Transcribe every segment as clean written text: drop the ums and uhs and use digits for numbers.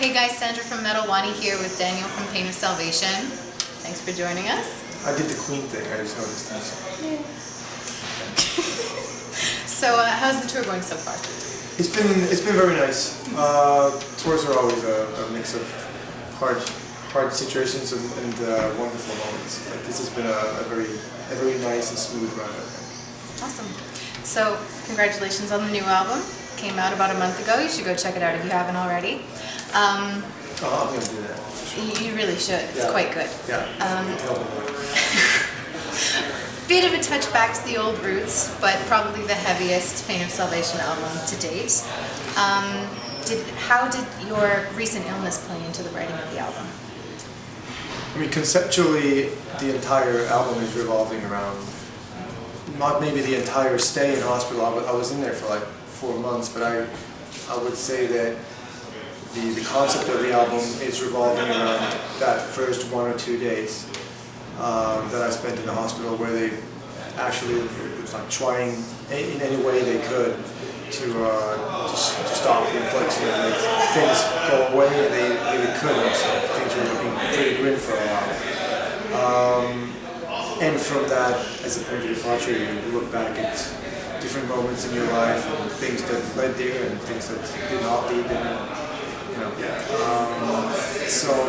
Hey guys, Sandra from Metal Wani here with Daniel from Pain of Salvation. Thanks for joining us. I did the Queen thing, I just noticed this. So how's the tour going so far? It's been very nice. Tours are always a mix of hard situations and wonderful moments. Like this has been a very nice and smooth ride, I think. Awesome. So congratulations on the new album. Came out about a month ago. You should go check it out if you haven't already. I'm going to do that. You really should. It's quite good. Yeah. Bit of a touch back to the old roots, but probably the heaviest Pain of Salvation album to date. How did your recent illness play into the writing of the album? I mean, conceptually, the entire album is revolving around, not maybe the entire stay in hospital. I was in there for like 4 months, but I would say that the concept of the album is revolving around that first 1 or 2 days that I spent in the hospital, where they actually was like trying in any way they could to stop the infliction and make things go away, and they really couldn't. So things were looking pretty grim for a while. And from that, as a point of departure, you look back at different moments in your life and things that led there and things that did not lead there. You know.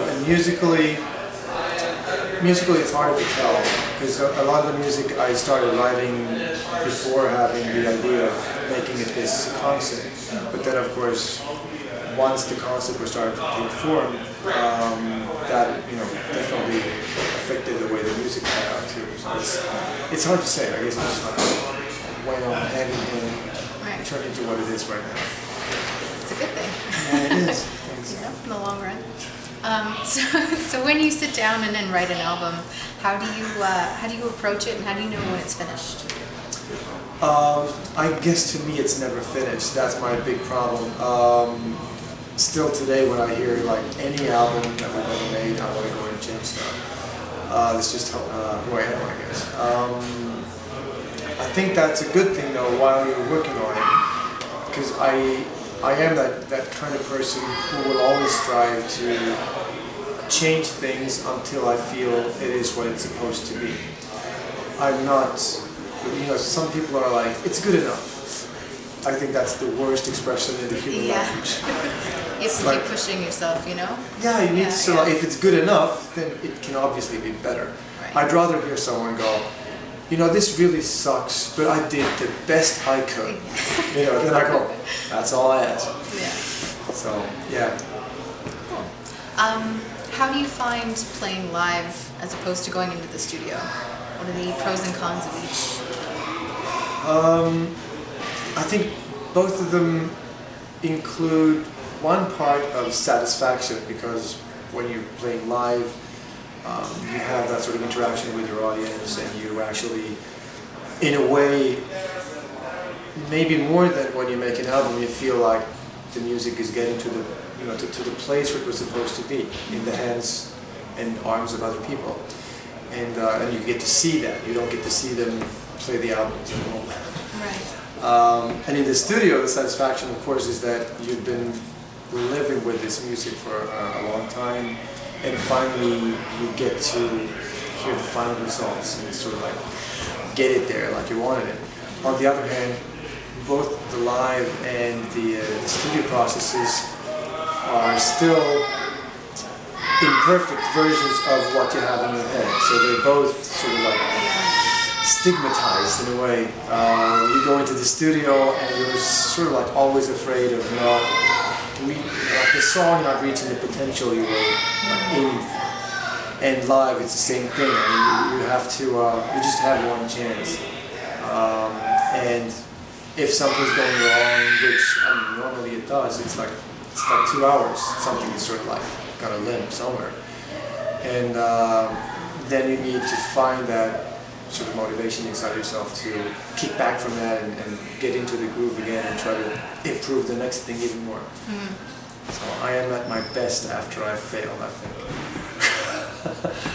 And musically it's hard to tell, because a lot of the music I started writing before having the idea of making it this concept. But then, of course, once the concept was started to take form, that definitely affected the way the music came out too. So it's hard to say. I guess it's just like went on hand in hand, turned into what it is right now. It's a good thing. Yeah, it is. Thanks. In the long run. So when you sit down and then write an album, how do you approach it, and how do you know when it's finished? I guess to me it's never finished. That's my big problem. Still today, when I hear like any album that we've ever made, I want to go and change stuff. That's just who I am, I guess. I think that's a good thing though while you're working on it, because I am that kind of person who will always strive to change things until I feel it is what it's supposed to be. I'm not, some people are like, it's good enough. I think that's the worst expression in the human language. You have to keep pushing yourself, you know? Yeah, you need to, like, if it's good enough, then it can obviously be better. Right. I'd rather hear someone go, this really sucks, but I did the best I could. Then I go, that's all I ask. Yeah. So, yeah. Cool. How do you find playing live as opposed to going into the studio? What are the pros and cons of each? I think both of them include one part of satisfaction, because when you're playing live, you have that sort of interaction with your audience, and you actually, in a way, maybe more than when you make an album, you feel like the music is getting to the to the place where it was supposed to be, in the hands and arms of other people, and you get to see that. You don't get to see them play the albums at home. Right. And in the studio, the satisfaction, of course, is that you've been living with this music for a long time, and finally you get to hear the final results and sort of like get it there like you wanted it. On the other hand, both the live and the studio processes are still imperfect versions of what you have in your head. So they're both sort of like stigmatized in a way. You go into the studio and you're sort of like always afraid of the song not reaching the potential you were aiming for. And live, it's the same thing. I mean, you have to, you just have one chance. And if something's going wrong, which normally it does, it's like 2 hours. Something is sort of like gonna limp somewhere, and then you need to find that sort of motivation inside yourself to kick back from that and get into the groove again and try to improve the next thing even more. So I am at my best after I failed, I think.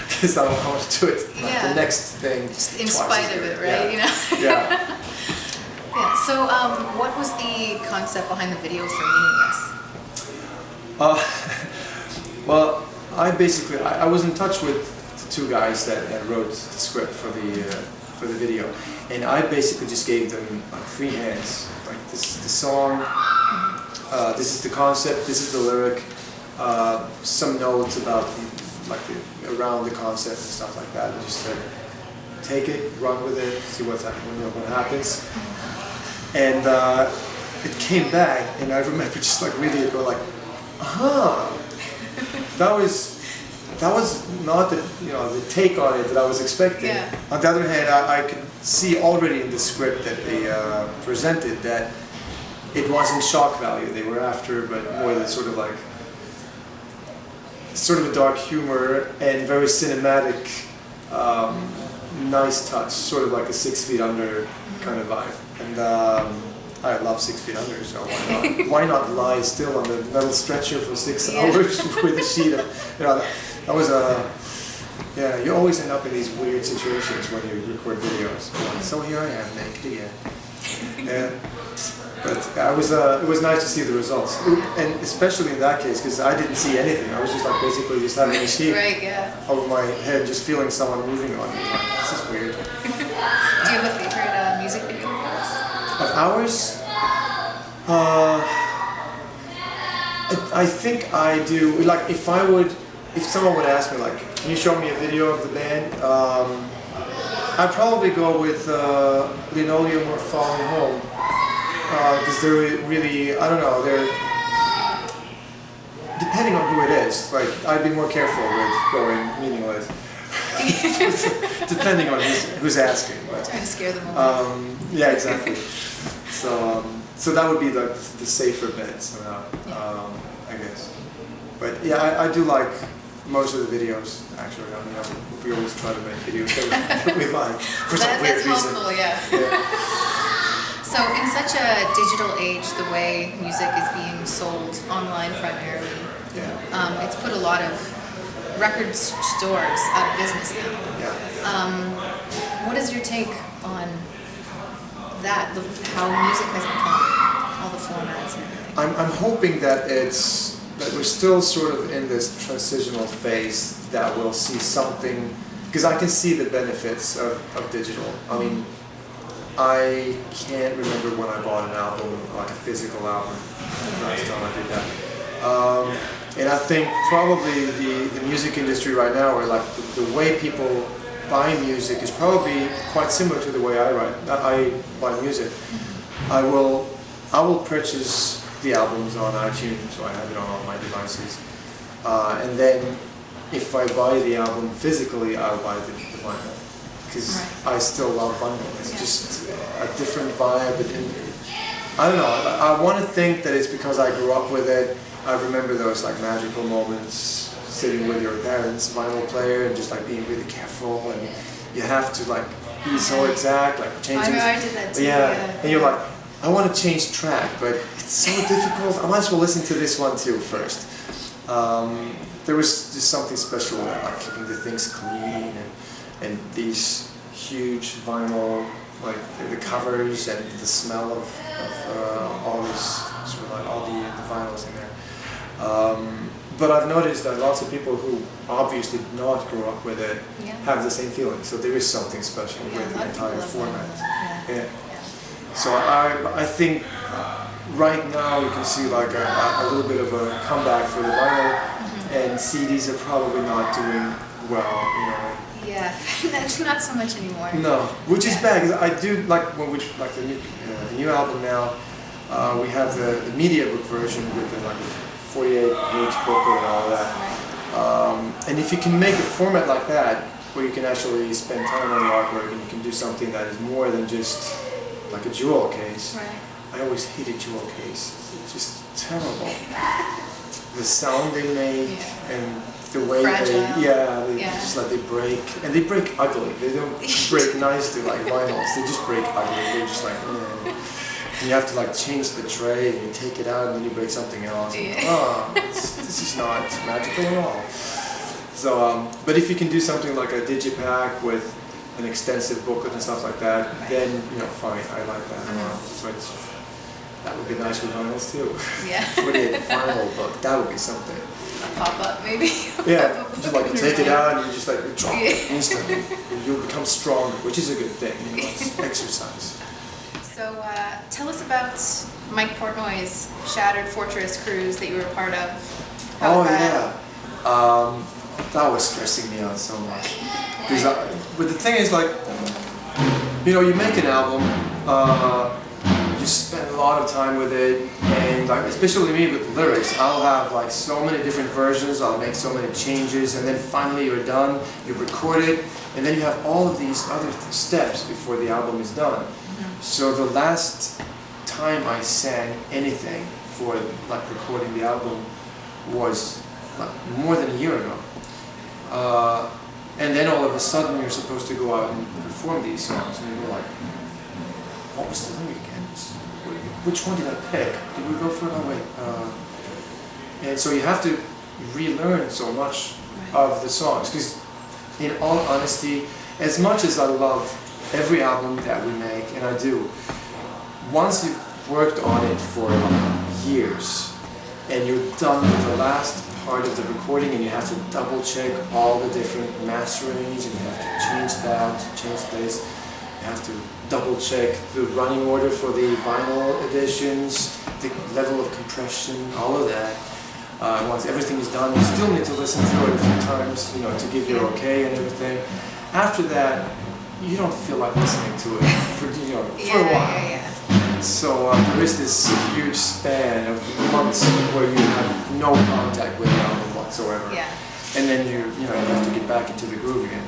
Because I want to do it like the next thing. Just in spite of it, right? Yeah. Yeah. So what was the concept behind the video for Meaningless? Well, I was in touch with the two guys that wrote the script for the video, and I basically just gave them like free hands. Like this is the song, this is the concept, this is the lyric, some notes about around the concept and stuff like that. I just said, take it, run with it, see what happens. And it came back, and I remember just like reading it, going like, that was not the take on it that I was expecting. Yeah. On the other hand, I could see already in the script that they presented that it wasn't shock value they were after, but more the sort of a dark humor and very cinematic, nice touch, sort of like a 6 Feet Under kind of vibe. And I love 6 Feet Under, so why not? Why not lie still on the metal stretcher for 6 hours with a sheet of, that was you always end up in these weird situations when you record videos. So here I am, naked again. But it was nice to see the results, and especially in that case, because I didn't see anything. I was just like basically just having a sheet over my head, just feeling someone moving on me. This is weird. Do you have a favorite music video of ours? I think I do. Like if someone would ask me like, can you show me a video of the band? I'd probably go with Linoleum or Falling Home. Because they're really, I don't know, they're, depending on who it is, like, I'd be more careful with going meaningless. Depending on who's asking. But, trying to scare them away. Yeah, exactly. So that would be the safer bet somehow, I guess. But yeah, I do like most of the videos, actually. I mean, we always try to make videos that we like, for some weird reason. That's helpful, yeah. So in such a digital age, the way music is being sold online primarily, it's put a lot of record stores out of business now. Yeah. What is your take on that, how music has become, all the formats and everything? I'm hoping that we're still sort of in this transitional phase that we'll see something, because I can see the benefits of digital. I mean, I can't remember when I bought an album, like a physical album, the last time I did that. And I think probably the music industry right now, or like the way people buy music is probably quite similar to the way I buy music. I will purchase the albums on iTunes, so I have it on all my devices. And then if I buy the album physically, I'll buy the vinyl. Because I still love vinyl. It's just a different vibe. I don't know. I want to think that it's because I grew up with it. I remember those like magical moments sitting with your parents' vinyl player and just like being really careful, and you have to like be so exact, like changing. I did that too. Yeah, and you're like, I want to change track, but it's so difficult. I might as well listen to this one too first. There was just something special about like keeping the things clean and these huge vinyl, like the covers and the smell of all these sort of like all the vinyls in there. But I've noticed that lots of people who obviously did not grow up with it have the same feeling. So there is something special with the entire format. Yeah. So I think right now you can see like a little bit of a comeback for the vinyl, and CDs are probably not doing well, Yeah, that's not so much anymore. No, which is bad, because I do like when we like the new album now. We have the media book version with the like 48-page booklet and all that. And if you can make a format like that, where you can actually spend time on the artwork and you can do something that is more than just like a jewel case. I always hated jewel case. It's just terrible. The sound they make and the way they just like they break, and they break ugly. They don't break nicely like vinyls. They just break ugly. They're just like, and you have to like change the tray and you take it out and then you break something else. This is not magical at all. So, but if you can do something like a digipack with an extensive booklet and stuff like that, then fine. I like that. But that would be nice with vinyls too. 48 vinyl book. That would be something. pop-up maybe. Yeah, just like you take it out and you just like drop Yeah. it instantly. And you'll become stronger, which is a good thing. You know, it's exercise. So tell us about Mike Portnoy's Shattered Fortress cruise that you were a part of. How Oh was that? yeah, that was stressing me out so much. Because, but the thing is, like, you know, you make an album, you spend a lot of time with it, and like, especially me with lyrics, I'll have like so many different versions, I'll make so many changes, and then finally you're done, you record it, and then you have all of these other steps before the album is done. So the last time I sang anything for like recording the album was like more than a year ago. And then all of a sudden you're supposed to go out and perform these songs, and you're like, what was the lyric again? Which one did I pick? Did we go for it? Oh wait. And so you have to relearn so much of the songs, because in all honesty, as much as I love every album that we make, and I do, once you've worked on it for years, and you're done with the last part of the recording, and you have to double check all the different masterings, and you have to change that, change this, you have to double check the running order for the vinyl editions, the level of compression, all of that. Once everything is done, you still need to listen through it a few times, you know, to give your okay and everything. After that, you don't feel like listening to it for, you know, for a while. So there is this huge span of months where you have no contact with the album whatsoever. Yeah. And then you have to get back into the groove again.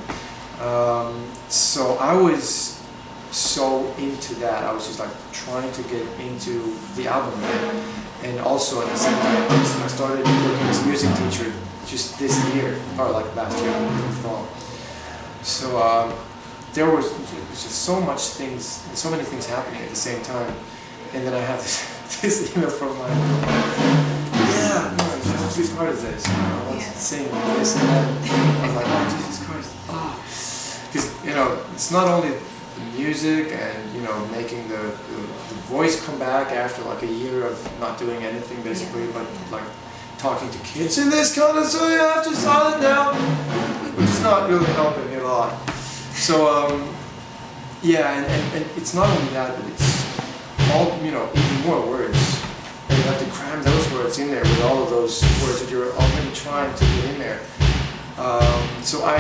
So I was so into that. I was just like trying to get into the album again. And also at the same time, I started working as a music teacher just this year, or like last year in the fall. So there was just so many things happening at the same time. And then I have this email from my yeah, no, you have to be part of this. Let's sing this and that. I was like, oh, Jesus Christ. Because, you know, it's not only the music and, you know, making the voice come back after like a year of not doing anything basically, but like talking to kids in this kind of, so you have to silent now, which is not really helping a lot. So, yeah, and it's not only that, but it's all, you know, even more words. And you have to cram those words in there with all of those words that you're already trying to get in there. So I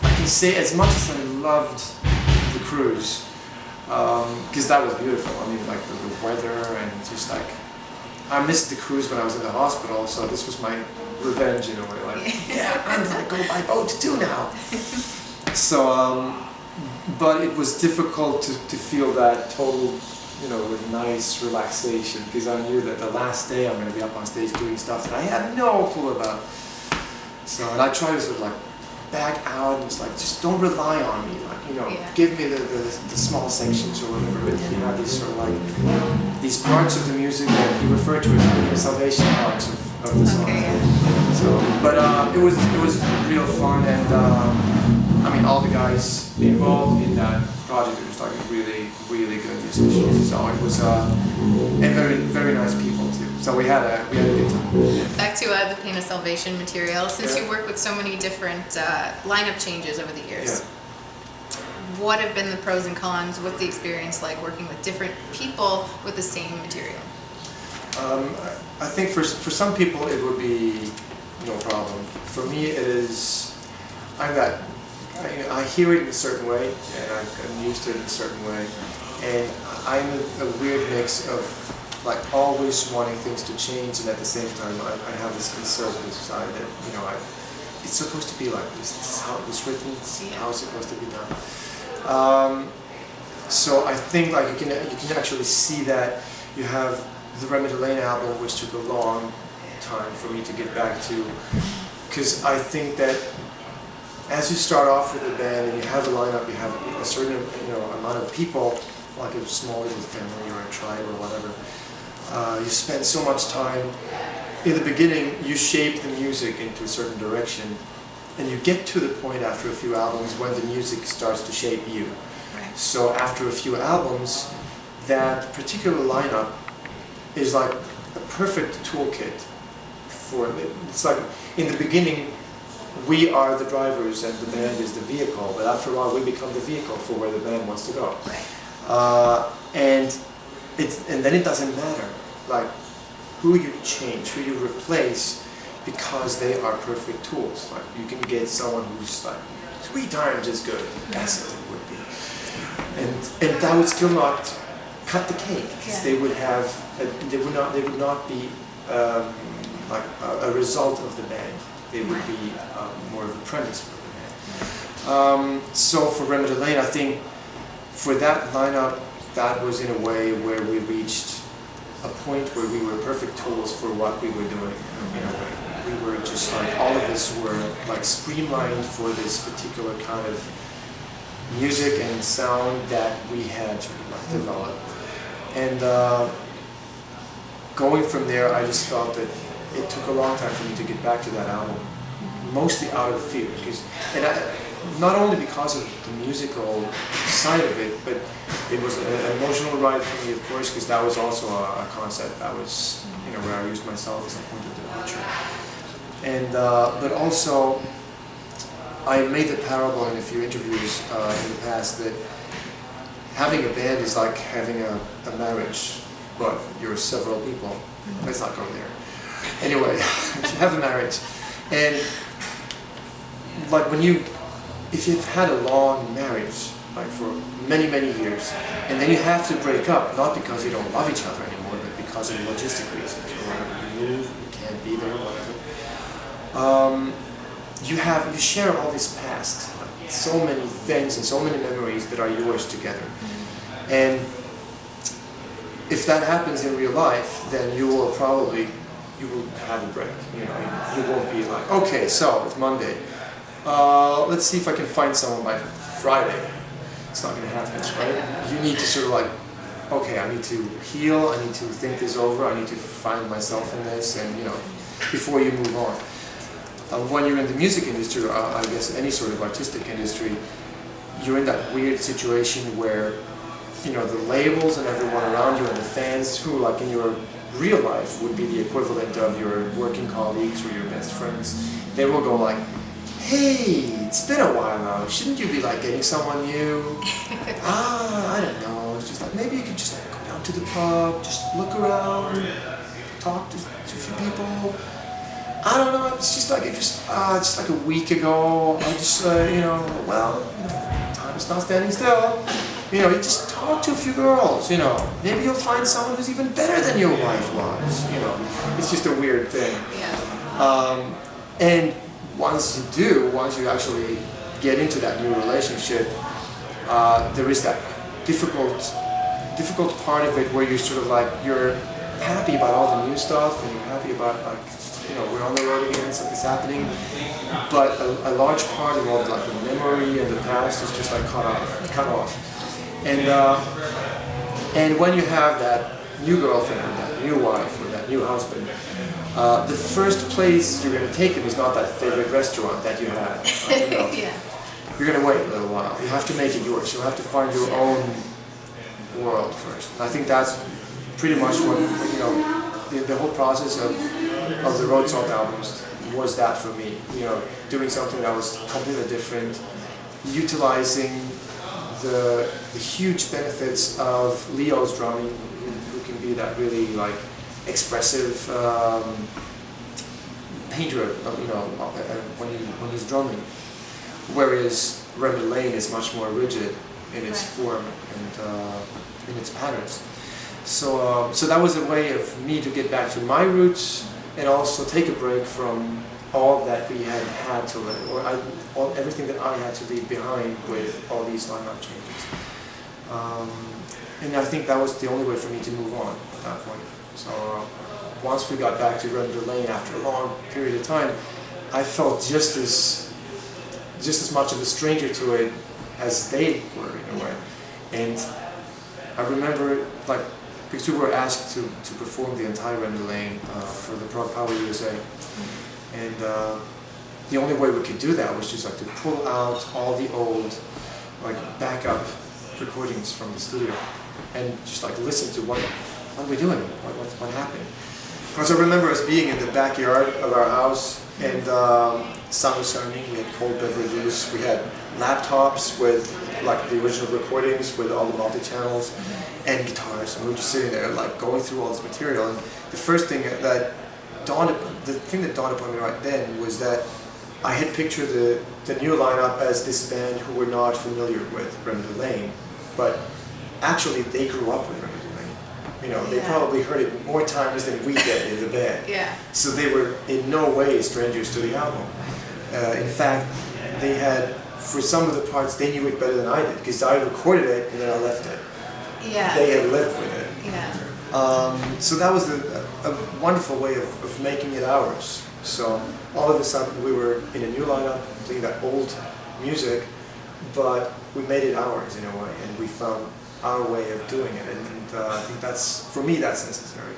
can say, as much as I loved the cruise, because that was beautiful. I mean, like the weather and just like, I missed the cruise when I was in the hospital, so this was my revenge in a way. Like, yeah, I'm gonna go by boat too now. So, but it was difficult to feel that total, you know, with nice relaxation, because I knew that the last day I'm going to be up on stage doing stuff that I had no clue about. So, and I tried to sort of like back out and just like, just don't rely on me, like, you know, give me the small sections or whatever. But you have these sort of like, these parts of the music that he referred to as the salvation parts of the song. So, but it was real fun, and I mean, all the guys involved in that project were just like really, really good musicians. So it was, and very, very nice people too. So we had a good time. Back to the Pain of Salvation material. Since you work with so many different lineup changes over the years, what have been the pros and cons? What's the experience like working with different people with the same material? I think for some people it would be no problem. For me, it is. I hear it in a certain way, and I'm used to it in a certain way, and I'm a weird mix of like always wanting things to change, and at the same time I have this conservative side that, you know, it's supposed to be like this. This is how it was written. This is how it's supposed to be done. So I think like you can actually see that. You have the Remedy Lane album, which took a long time for me to get back to, because I think that as you start off with a band and you have a lineup, you have a certain, you know, amount of people, like a small little family or a tribe or whatever. You spend so much time. In the beginning, you shape the music into a certain direction, and you get to the point after a few albums when the music starts to shape you. Right. So after a few albums, that particular lineup is like a perfect toolkit for, it's like in the beginning, we are the drivers and the band is the vehicle, but after a while we become the vehicle for where the band wants to go. And then it doesn't matter like who you change, who you replace, because they are perfect tools. Like you can get someone who's like 3 times as good as it would be, and that would still not cut the cake, because they would have they would not be like a result of the band. They would be more of a premise for the band. So for Remedy Lane, I think for that lineup, that was in a way where we reached a point where we were perfect tools for what we were doing. In a way, we were just like, all of us were like streamlined for this particular kind of music and sound that we had to develop. And going from there, I just felt that it took a long time for me to get back to that album, mostly out of fear, not only because of the musical side of it, but it was an emotional ride for me, of course, because that was also a concept that was, where I used myself as a point of departure. And but also, I made the parable in a few interviews in the past that having a band is like having a marriage, but you're several people. Let's not go there. Anyway, you have a marriage, and like if you've had a long marriage, like for many, many years, and then you have to break up, not because you don't love each other anymore, but because of logistic reasons, or you move, you can't be there, whatever. You share all this past, like so many things and so many memories that are yours together. And if that happens in real life, then you will have a break. You won't be like, okay, so it's Monday. Let's see if I can find someone by Friday. It's not going to happen, right? You need to sort of like, okay, I need to heal, I need to think this over, I need to find myself in this, and before you move on. When you're in the music industry, or I guess any sort of artistic industry, you're in that weird situation where, the labels and everyone around you and the fans who, like in your real life, would be the equivalent of your working colleagues or your best friends, they will go like, hey, it's been a while now, shouldn't you be like getting someone new? I don't know, it's just like, maybe you could just like go down to the pub, just look around, talk to a few people. I don't know, it's just like a week ago, I just, time's not standing still. You just talk to a few girls, maybe you'll find someone who's even better than your wife was, it's just a weird thing. And once you actually get into that new relationship, there is that difficult part of it where you're sort of like, you're happy about all the new stuff, and you're happy about like, we're on the road again, something's happening, but a large part of all like the memory and the past is just like cut off. And when you have that new girlfriend or that new wife or that new husband, the first place you're going to take them is not that favorite restaurant that you had. You're going to wait a little while. You have to make it yours. You'll have to find your own world first. And I think that's pretty much what, the whole process of the Road Salt albums was that for me. Doing something that was completely different, utilizing the huge benefits of Leo's drumming, who can be that really like expressive painter, when he's drumming. Whereas Remedy Lane is much more rigid in its form and in its patterns. So that was a way of me to get back to my roots and also take a break from all that we had to learn, everything that I had to leave behind with all these lineup changes. And I think that was the only way for me to move on at that point. So once we got back to Remedy Lane after a long period of time, I felt just as much of a stranger to it as they were in a way. And I remember, like, because we were asked to perform the entire Remedy Lane for the Prague Power USA, and the only way we could do that was just like to pull out all the old, like, backup recordings from the studio and just like listen to what are we doing, what happened. Because I remember us being in the backyard of our house, and sun was shining. We had cold beverages. We had laptops with like the original recordings with all the multi-channels and guitars, and we were just sitting there like going through all this material. And the first thing that dawned upon me right then was that I had pictured the new lineup as this band who were not familiar with Remedy Lane, but actually they grew up with Remedy Lane. You know, they probably heard it more times than we did in the band. Yeah. So they were in no way strangers to the album. In fact, they had, for some of the parts, they knew it better than I did, because I recorded it and then I left it. Yeah. They had lived with it. Yeah. So that was a wonderful way of making it ours. So all of a sudden we were in a new lineup, playing that old music, but we made it ours in a way, and we found our way of doing it. And I think that's, for me, that's necessary.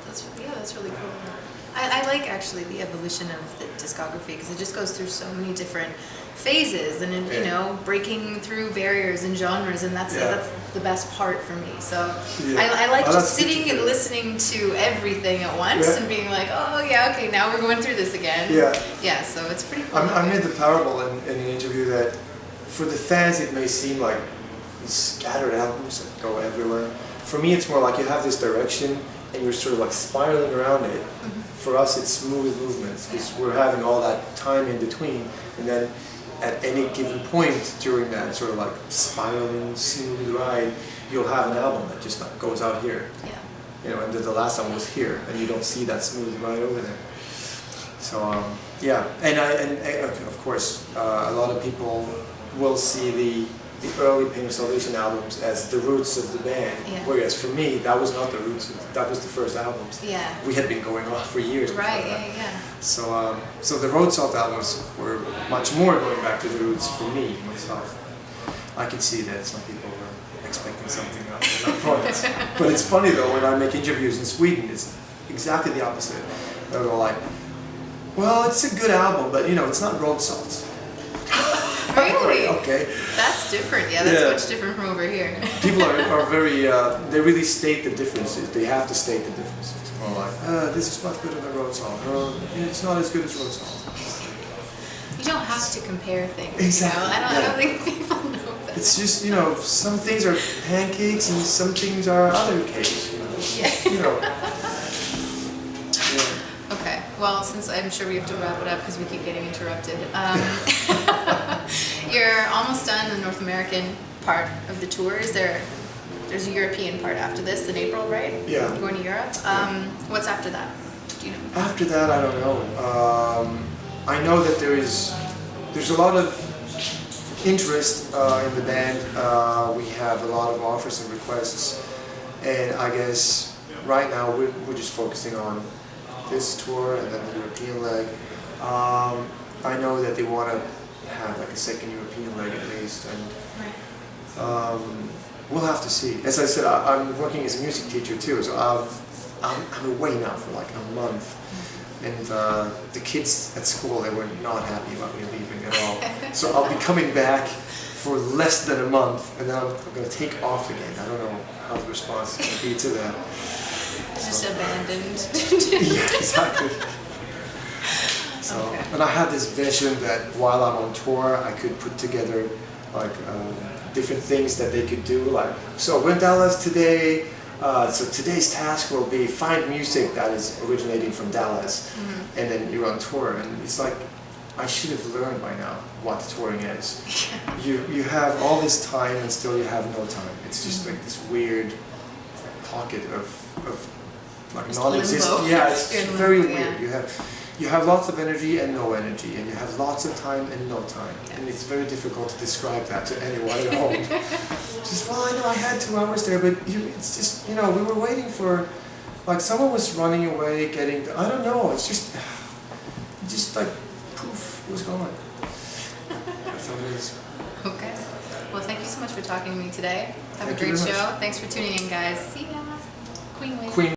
That's really cool. I like actually the evolution of the discography, because it just goes through so many different phases, and you know, breaking through barriers and genres, and that's the best part for me. So I like just sitting and listening to everything at once and being like, oh yeah, okay, now we're going through this again. Yeah, so it's pretty cool. I made the parable in an interview that for the fans it may seem like these scattered albums that go everywhere. For me, it's more like you have this direction and you're sort of like spiraling around it. For us, it's smooth movements, because we're having all that time in between, and then at any given point during that sort of like spiraling, smooth ride, you'll have an album that just like goes out here. You know, and the last album was here, and you don't see that smooth ride over there. So and of course, a lot of people will see the early Pain of Salvation albums as the roots of the band, whereas for me, that was not the roots. That was the first albums. We had been going on for years. So, so the Road Salt albums were much more going back to the roots for me, myself. I could see that some people were expecting something else at that point. But it's funny though, when I make interviews in Sweden, it's exactly the opposite. They'll go like, well, it's a good album, but you know, it's not Road Salt. Really? Okay. That's different. Yeah, that's much different from over here. People are very, they really state the differences. They have to state the differences. Or like, this is much better than Road Salt. It's not as good as Road Salt. You don't have to compare things. Exactly. You know? I don't think people know that. It's just, you know, some things are pancakes and some things are other cakes. You know. You know. Okay, well, since I'm sure we have to wrap it up because we keep getting interrupted, you're almost done the North American part of the tour. There's a European part after this in April, right? Yeah. You're going to Europe. What's after that? Do you know? After that, I don't know. I know that there's a lot of interest in the band. We have a lot of offers and requests, and I guess right now we're just focusing on this tour and then the European leg. I know that they want to have like a second European leg at least, and we'll have to see. As I said, I'm working as a music teacher too, so I'm away now for like a month, and the kids at school, they were not happy about me leaving at all. So I'll be coming back for less than a month, and then I'm going to take off again. I don't know how the response is going to be to that. Just abandoned. Yeah, exactly. So, and I had this vision that while I'm on tour, I could put together like different things that they could do. Like, so we're in Dallas today. So today's task will be find music that is originating from Dallas, and then you're on tour. And it's like, I should have learned by now what touring is. You have all this time and still you have no time. It's just like this weird pocket of like non-existent. Yeah, it's very weird. You have lots of energy and no energy, and you have lots of time and no time, and it's very difficult to describe that to anyone at home. Just, well, I know I had 2 hours there, but it's just, you know, we were waiting for, like, someone was running away, I don't know. It's just like poof, it was gone. That's how it is. Okay. Well, thank you so much for talking to me today. Have a Thank you great very show. much. Thanks for tuning in, guys. See ya. Queen Wave.